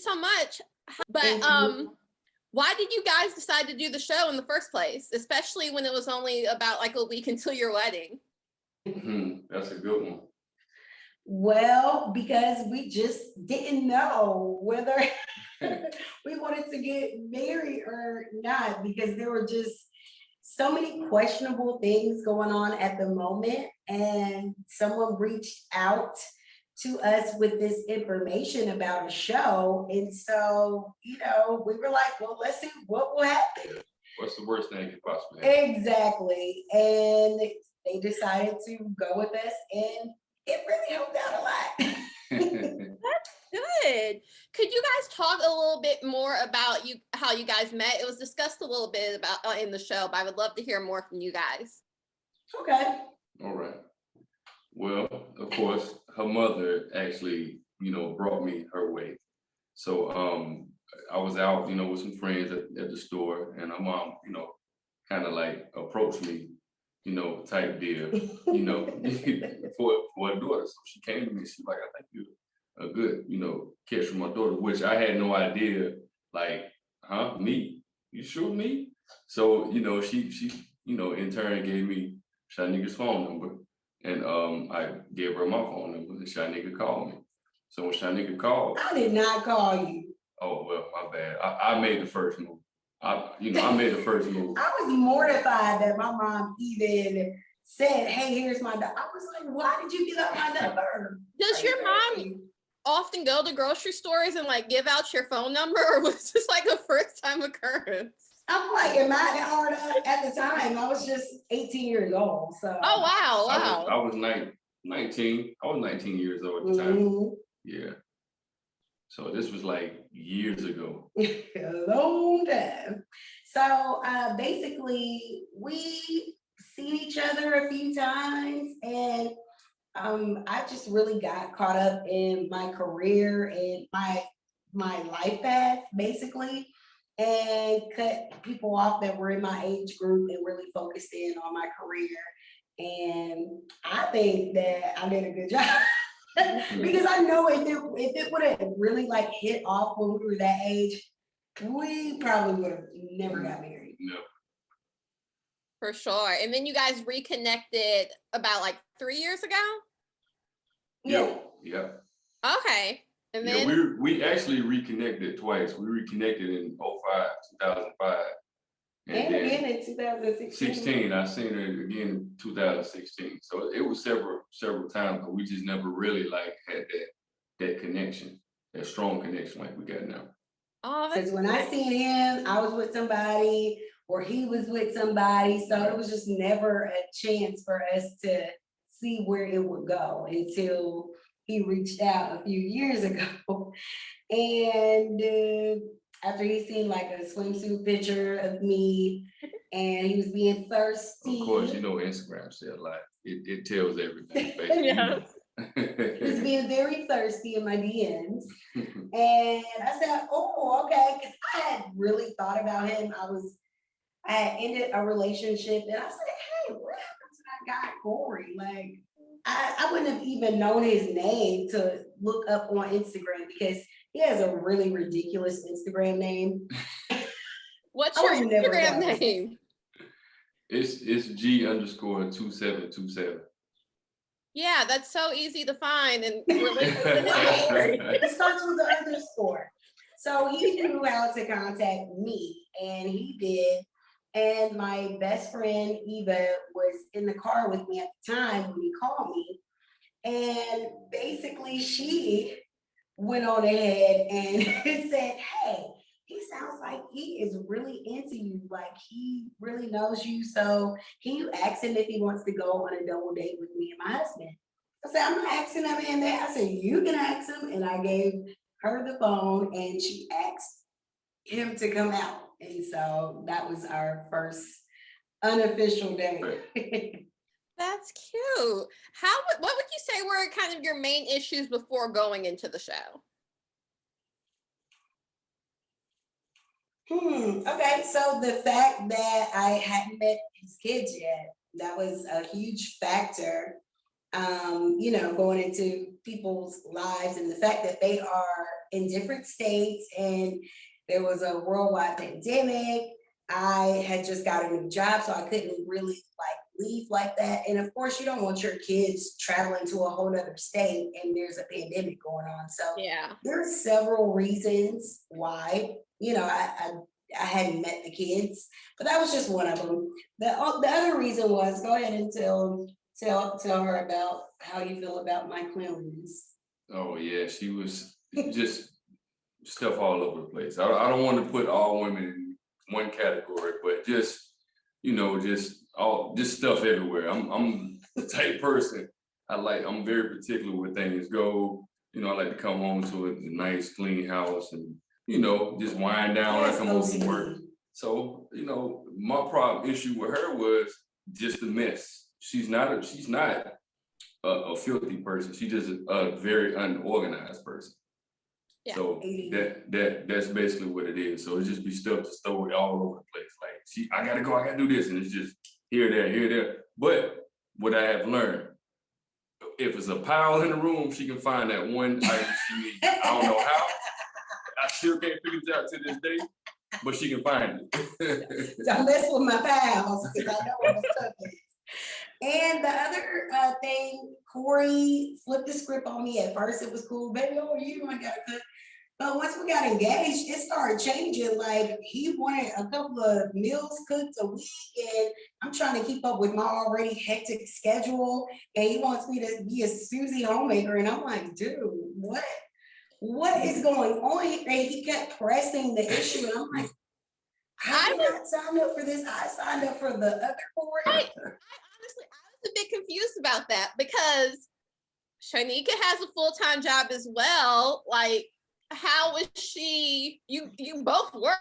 so much. But why did you guys decide to do the show in the first place, especially when it was only about like a week until your wedding? That's a good one. Well, because we just didn't know whether we wanted to get married or not, because there were just so many questionable things going on at the moment. And someone reached out to us with this information about a show. And so, we were like, well, let's see what will happen. What's the worst thing you possibly happen? Exactly. And they decided to go with us, and it really helped out a lot. That's good. Could you guys talk a little bit more about how you guys met? It was discussed a little bit about in the show, but I would love to hear more from you guys. Okay. All right. Well, of course, her mother actually, brought me her way. So I was out, with some friends at the store, and her mom, kind of like approached me, type deal, for a daughter. So she came to me, she's like, I think you're a good, catch for my daughter, which I had no idea, like, me? You sure me? So, she in turn gave me Shyneka's phone number, and I gave her my phone number, and Shyneka called me. So when Shyneka called, I did not call you. Oh, well, my bad. I made the first move. I made the first move. I was mortified that my mom even said, hey, here's my number. I was like, why did you give out my number? Does your mom often go to grocery stores and like give out your phone number, or was this like a first time occurrence? I'm like, am I that hard at the time? I was just 18 years old. So. Oh, wow. I was 19. I was 19 years old at the time. Yeah. So this was like years ago. A long time. So basically, we seen each other a few times, and I just really got caught up in my career and my life path, basically, and cut people off that were in my age group and really focused in on my career. And I think that I did a good job. Because I know if it would have really like hit off when we were that age, we probably would have never got married. No. For sure. And then you guys reconnected about like 3 years ago? Yeah. Okay. And then we actually reconnected twice. We reconnected in 2005. And again in 2016. I seen her again in 2016. So it was several times, but we just never really like had that connection, that strong connection like we got now. Oh, because when I seen him, I was with somebody or he was with somebody. So it was just never a chance for us to see where it would go until he reached out a few years ago. And after he seen like a swimsuit picture of me and he was being thirsty. Of course, Instagram said a lot. It tells everything, basically. Yeah. He was being very thirsty in my DMs. And I said, oh, okay. Because I had really thought about him. I had ended a relationship and I said, hey, what happened to that guy, Correy? Like, I wouldn't have even known his name to look up on Instagram because he has a really ridiculous Instagram name. What's your Instagram name? It's G_2727. Yeah, that's so easy to find and it starts with the underscore. So he knew how to contact me, and he did. And my best friend Eva was in the car with me at the time when he called me, and basically she went on ahead and said, "Hey, he sounds like he is really into you. Like he really knows you. So can you ask him if he wants to go on a double date with me and my husband?" I said, "I'm not asking that man that." I said, "You can ask him." And I gave her the phone and she asked him to come out. And so that was our first unofficial date. That's cute. What would you say were kind of your main issues before going into the show? Okay, so the fact that I hadn't met his kids yet, that was a huge factor. you know, going into people's lives and the fact that they are in different states and there was a worldwide pandemic. I had just got a new job, so I couldn't really like leave like that. And of course, you don't want your kids traveling to a whole other state and there's a pandemic going on. So Yeah. there are several reasons why, you know, I hadn't met the kids, but that was just one of them. The other reason was, go ahead and tell her about how you feel about my cleanliness. Oh yeah, she was just stuff all over the place. I don't want to put all women in one category, but just just stuff everywhere. I'm the type person. I'm very particular where things go. You know, I like to come home to a nice, clean house and just wind down when I Yes, come home from work. OCD. So, my problem issue with her was just the mess. She's not a filthy person. She's just a very unorganized person. Yeah. So that's basically what it is. So it just be stuff to throw it all over the place. Like I gotta go, I gotta do this, and it's just here, there. But what I have learned, if it's a pile in the room, she can find that one item she needs. I don't know how. I still can't figure it out to this day, but she can find it. Don't mess with my pals because I know where the stuff is. And the other thing, Corey flipped the script on me. At first, it was cool, baby. Oh, you ain't gotta cook. But once we got engaged, it started changing. Like he wanted a couple of meals cooked a week, and I'm trying to keep up with my already hectic schedule. And he wants me to be a Susie homemaker, and I'm like, dude, what is going on? He kept pressing the issue, and I'm like, I did not sign up for this. I signed up for the other Corey. I honestly, I was a bit confused about that because Shyneka has a full-time job as well. Like, how was she? You both work.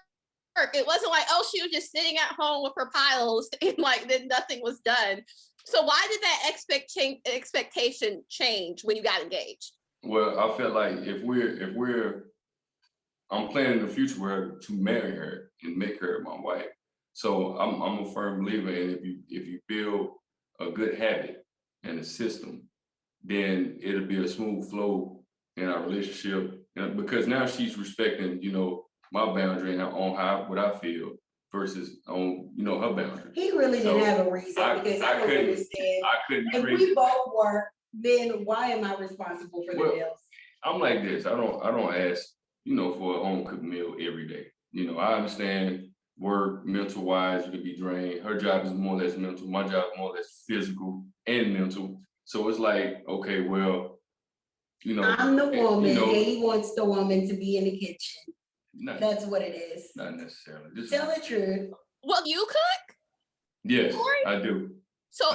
It wasn't like, oh, she was just sitting at home with her piles and like then nothing was done. So why did that expectation change when you got engaged? Well, I felt like I'm planning the future with her to marry her and make her my wife. So I'm a firm believer in if you build a good habit and a system, then it'll be a smooth flow in our relationship. Because now she's respecting, my boundary and what I feel versus on, her boundary. He really didn't have a reason because I don't understand. I couldn't. If we both work, then why am I responsible for the bills? I'm like this. I don't ask, for a home cooked meal every day. I understand work, mental wise, you could be drained. Her job is more or less mental. My job is more or less physical and mental. So it's like, okay, well, I'm the woman, and he wants the woman to be in the kitchen. That's what it is. Not necessarily. Tell the truth. Well, you cook? Yes, Corey? I do. So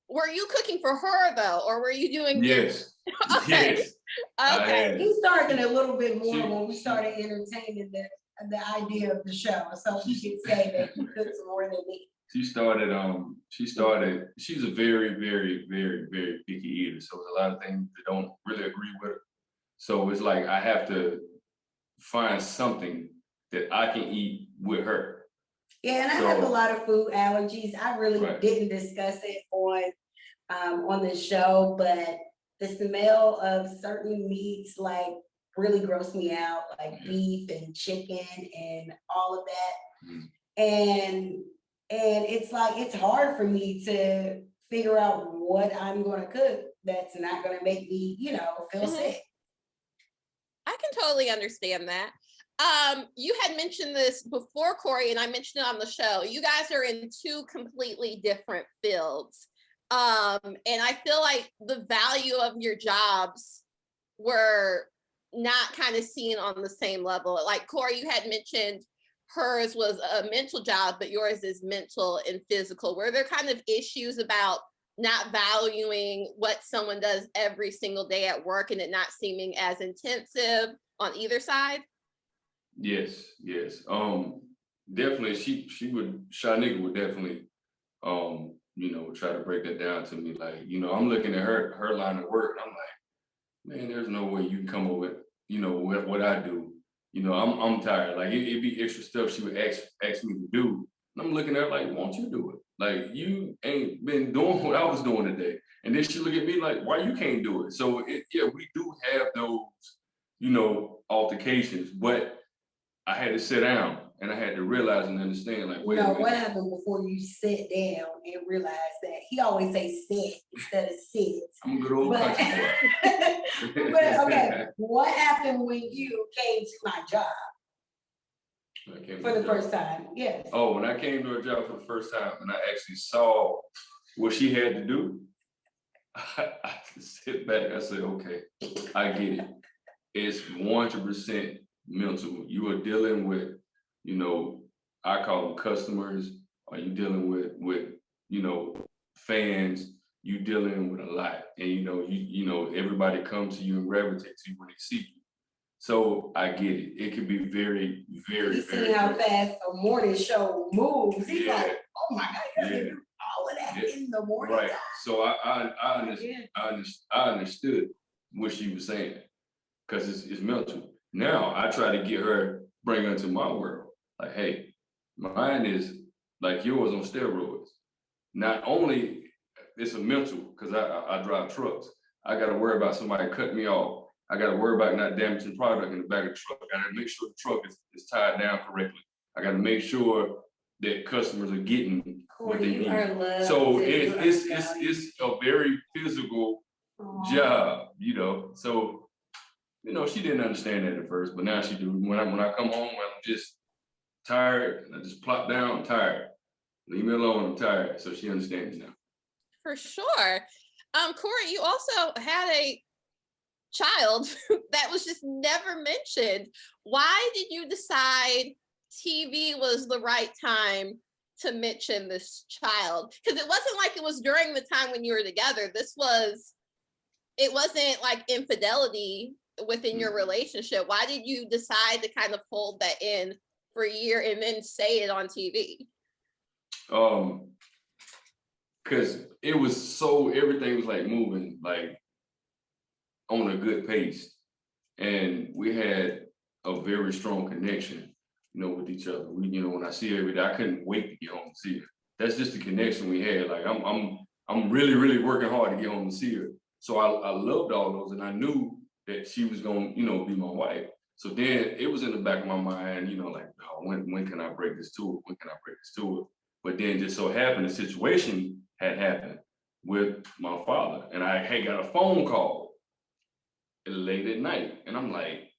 were you cooking for her though, or were you doing? Yes. Okay. Yes. Okay. He started a little bit more when we started entertaining the idea of the show, so we could say that he cooks more than me. She's a very, very, very, very picky eater. So there's a lot of things that don't really agree with her. So it's like I have to find something that I can eat with her. Yeah, and I have a lot of food allergies. I really didn't discuss it on the show, but the smell of certain meats like really gross me out, like beef and chicken and all of that. And it's like, it's hard for me to figure out what I'm going to cook that's not going to make me, feel sick. I can totally understand that. You had mentioned this before, Corey, and I mentioned it on the show. You guys are in two completely different fields. And I feel like the value of your jobs were not kind of seen on the same level. Like Corey, you had mentioned hers was a mental job, but yours is mental and physical. Were there kind of issues about not valuing what someone does every single day at work and it not seeming as intensive on either side? Yes. Definitely Shyneka would definitely try to break that down to me. Like, I'm looking at her line of work and I'm like, man, there's no way you can come up with, what I do. I'm tired. Like it'd be extra stuff she would ask me to do. And I'm looking at her like, why don't you do it? Like you ain't been doing what I was doing today. And then she look at me like, why you can't do it? So yeah, we do have those, altercations, but I had to sit down and I had to realize and understand, like, wait a minute. What happened before you sat down and realized that? He always say sit instead of sit. I'm a good old country boy. But okay, what happened when you came to my job for the first time? Yes. Oh, when I came to her job for the first time and I actually saw what she had to do, I just sit back. I said, okay, I get it. It's 100% mental. You are dealing with, I call them customers. Are you dealing with fans? You dealing with a lot, and everybody comes to you and gravitate to you when they see you. So I get it. It can be very, very, He's very. Seeing how fast a morning show moves. He's like, oh my God, you gotta do all of that in the morning. Right. So I understood what she was saying, because it's mental. Now I try to get her, bring her into my world. Like, hey, mine is like yours on steroids. Not only it's a mental, because I drive trucks. I got to worry about somebody cutting me off. I got to worry about not damaging product in the back of the truck. I got to make sure the truck is tied down correctly. I got to make sure that customers are getting what they need. So it's a very physical job, So, she didn't understand that at first, but now she do. When I come home, I'm just tired, and I just plop down. I'm tired. Leave me alone. I'm tired. So she understands now. For sure. Correy, you also had a child that was just never mentioned. Why did you decide TV was the right time to mention this child? Because it wasn't like it was during the time when you were together. It wasn't like infidelity within your relationship. Why did you decide to kind of hold that in for a year and then say it on TV? Because everything was like moving like on a good pace, and we had a very strong connection, with each other. When I see her every day, I couldn't wait to get home to see her. That's just the connection we had. Like I'm really, really working hard to get home to see her. So I loved all those, and I knew that she was gonna, be my wife. So then it was in the back of my mind, like, oh, when can I break this to her? When can I break this to her? But then just so happened, the situation had happened with my father, and I had got a phone call late at night, and I'm like,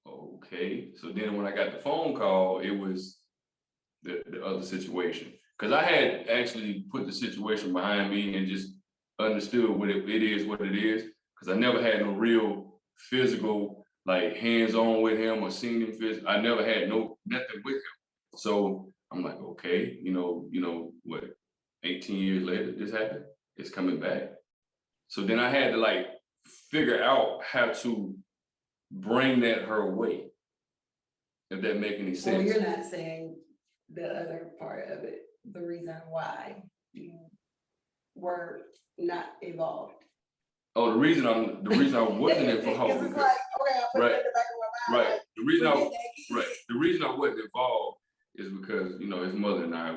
okay. So then when I got the phone call, it was the other situation, because I had actually put the situation behind me and just understood what it is, because I never had no real physical, like hands-on with him or seen him physically. I never had nothing with him. So I'm like, okay, what, 18 years later, this happened, it's coming back. So then I had to like figure out how to bring that her way, if that make any sense. Well, you're not saying the other part of it, the reason why you were not involved. Oh, the reason I wasn't involved. It's like, okay, I put it in the back of my mind. Right. The reason I wasn't involved is because his mother and I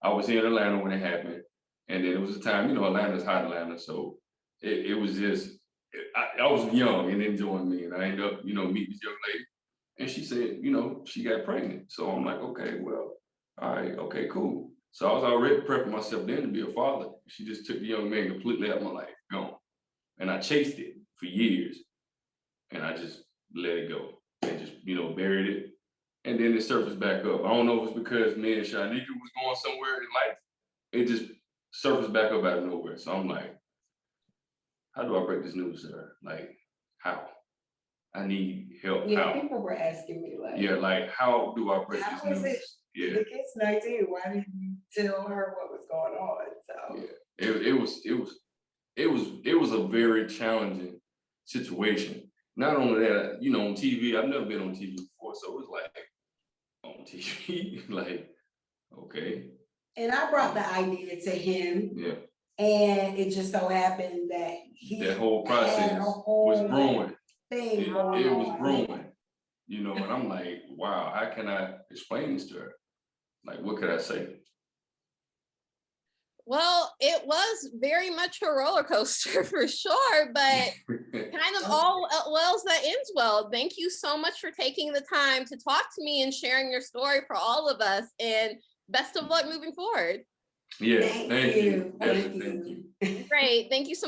I was in Atlanta when it happened, and then it was a time, Atlanta's hot Atlanta, so it was just I was young and enjoying me, and I ended up meeting this young lady, and she said she got pregnant. So I'm like, okay, well, all right, okay, cool. So I was already prepping myself then to be a father. She just took the young man completely out of my life, gone. And I chased it for years, and I just let it go and just, buried it. And then it surfaced back up. I don't know if it's because me and Shyneka was going somewhere in life. It just surfaced back up out of nowhere. So I'm like, how do I break this news to her? Like, how? I need help. Yeah, how? people were asking me like, yeah, like, how do I break this news? Yeah. The kid's 19. Why didn't you tell her what was going on? So yeah, it was a very challenging situation. Not only that, on TV, I've never been on TV before, so it was like on TV, like, okay. And I brought the idea to him. Yeah. And it just so happened that that whole process was brewing. It was brewing, and I'm like, wow, how can I explain this to her? Like, what could I say? Well, it was very much a roller coaster for sure, but kind of all wells that ends well. Thank you so much for taking the time to talk to me and sharing your story for all of us. And best of luck moving forward. Yes, thank you. Thank Thank you. you. Great. Thank you so much.